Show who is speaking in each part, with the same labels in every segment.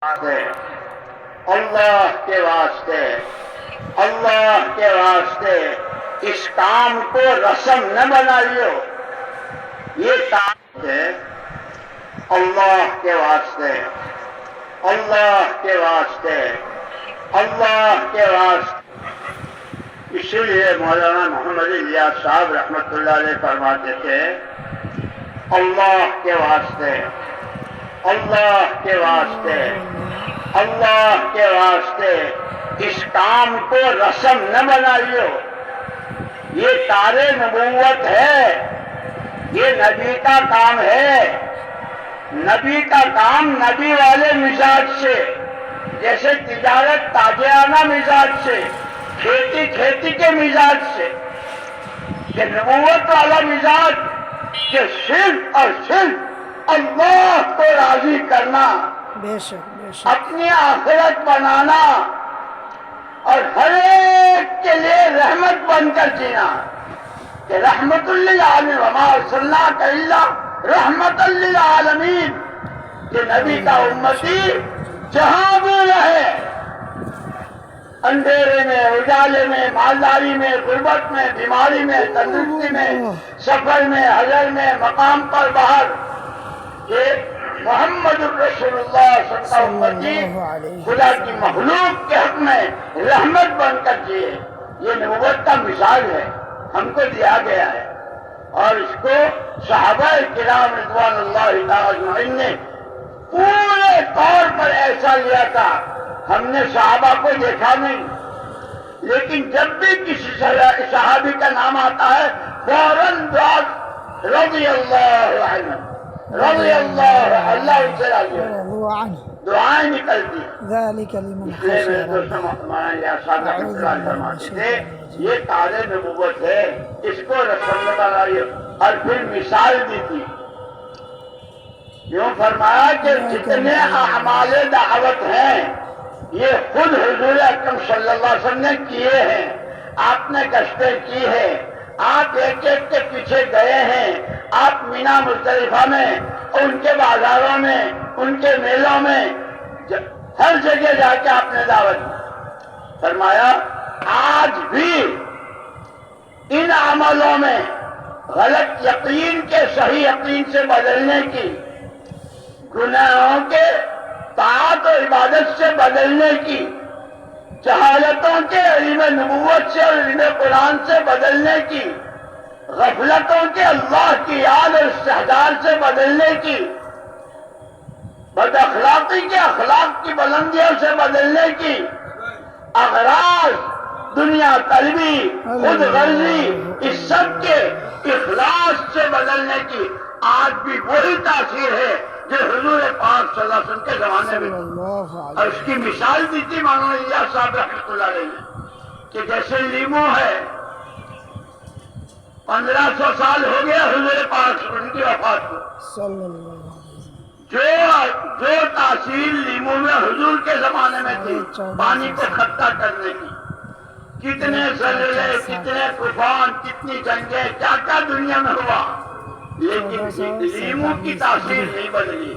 Speaker 1: اللہ کے واسطے اس کام کو رسم نہ بنائیو، یہ کام ہے اللہ کے واسطے، اللہ کے واسطے، اللہ کے واسطے۔ اسی لیے مولانا محمد الیاس صاحب رحمۃ اللہ علیہ فرماتے تھے اللہ کے واسطے، اللہ کے واسطے، اللہ کے واسطے اس کام کو رسم نہ بنائیو، یہ کار نبوت ہے، یہ نبی کا کام ہے۔ نبی کا کام نبی والے مزاج سے، جیسے تجارت تاجرانہ مزاج سے، کھیتی کھیتی کے مزاج سے، کہ نبوت والا مزاج کہ صرف اور صرف اللہ کو راضی کرنا،
Speaker 2: بے شک
Speaker 1: اپنی آخرت بنانا اور ہر ایک کے لیے رحمت بن کر جینا، کہ رحمت للعالمین وما ارسلناک الا رحمت للعالمین، کہ نبی کا امتی جہاں بھی رہے، اندھیرے میں، اجالے میں، مالداری میں، غربت میں، بیماری میں، تندرستی میں، سفر میں، حضر میں، مقام پر باہر، کہ محمد رسول اللہ صلی اللہ علیہ وسلم خدا کی مخلوق کے حق میں رحمت بن کر جیے، یہ نبوت کا مثال ہے، ہم کو دیا گیا ہے۔ اور اس کو صحابہ کرام رضوان اللہ تعالی اجمعین نے پورے طور پر ایسا لیا تھا۔ ہم نے صحابہ کو دیکھا نہیں، لیکن جب بھی کسی صحابی کا نام آتا ہے فوراً رضی اللہ عنہ، رضی اللہ، اللہ ان سے راضی ہے، دعائیں نکلتی ہیں۔
Speaker 2: ذلك لمن
Speaker 1: اس لیے میرے
Speaker 2: خشي
Speaker 1: دوستوں مولانا الیاس صاحب رحمۃ اللہ علیہ فرماتے تھے یہ تاج نبوت ہے، اس کو رسم بنائیے۔ اور پھر مثال دی تھی، یوں فرمایا کہ جتنے اعمال دعوت ہیں یہ خود حضور اکرم صلی اللہ علیہ وسلم نے کیے ہیں، آپ نے گشتیں کی ہیں، آپ ایک ایک کے پیچھے گئے ہیں، آپ مینا مزدلفہ میں، ان کے بازاروں میں، ان کے میلوں میں، ہر جگہ جا کے آپ نے دعوت دی۔ فرمایا آج بھی ان عملوں میں غلط یقین کے صحیح یقین سے بدلنے کی، گناہوں کے طاعت و عبادت سے بدلنے کی، جہالتوں کے علم نبوت سے اور علم قرآن سے بدلنے کی، غفلتوں کے اللہ کی یاد اور استحضار سے بدلنے کی، بد اخلاقی کے اخلاق کی بلندیوں سے بدلنے کی، اغراض دنیا طلبی، خود غرضی، اس سب کے اخلاص سے بدلنے کی آج بھی وہی تاثیر ہے جو حضور پاک صلی اللہ علیہ وسلم کے زمانے میں، اور اس کی مثال دی تھی مولانا الیاس صاحب رحمۃ اللہ علیہ نے، کہ جیسے لیمو ہے 1500 سال ہو گیا حضور پاک ان کی وفات کو، جو تاثیر لیمو میں حضور کے زمانے میں تھی پانی کو کھٹا کرنے کی، کتنے زلزلے، کتنے طوفان، کتنی جنگیں، کیا کیا دنیا میں ہوا، لیکن لیمو کی تاثیر نہیں بدلی۔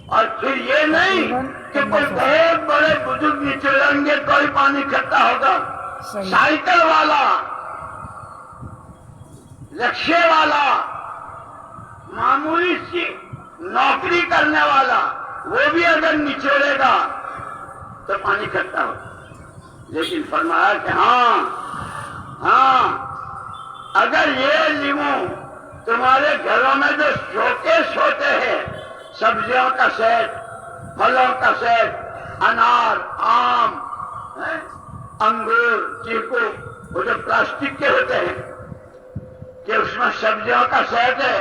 Speaker 1: اور پھر یہ نہیں کہ کوئی بہت بڑے بزرگ نچلیں گے تو ہی پانی کھٹا ہوگا، سائیکل والا، رکشے والا، معمولی سی نوکری کرنے والا، وہ بھی اگر نچوڑے گا تو پانی کھٹا ہوگا۔ لیکن فرمایا کہ ہاں اگر یہ لیمو تمہارے گھروں میں جو شوکیس ہوتے ہیں، سبزیوں کا سیٹ، پھلوں کا سیٹ، انار، آم، انگور، چیکو، وہ جو پلاسٹک کے ہوتے ہیں کہ اس میں سبزیوں کا سیٹ ہے،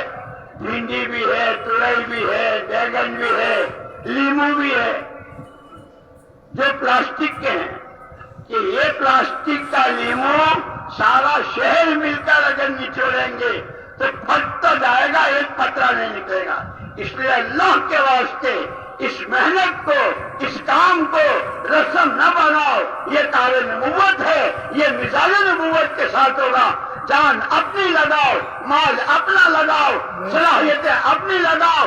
Speaker 1: بھنڈی بھی ہے، تورئی بھی ہے، بیگن بھی ہے، لیمو بھی ہے، جو پلاسٹک کے ہیں، کہ یہ پلاسٹک کا لیمو سارا شہر مل کر اگر نچوڑیں گے تو پھٹ تو جائے گا، ایک قطرہ نہیں نکلے گا۔ اس لیے اللہ کے واسطے اس محنت کو، اس کام کو رسم نہ بناؤ، یہ کار نبوت ہے، یہ مثال نبوت کے ساتھ ہوگا۔ جان اپنی لگاؤ، مال اپنا لگاؤ، صلاحیتیں اپنی لگاؤ،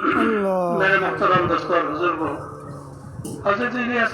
Speaker 2: اللہ
Speaker 3: میرے محترم دوستوں، بزرگوں، حضرت الیاس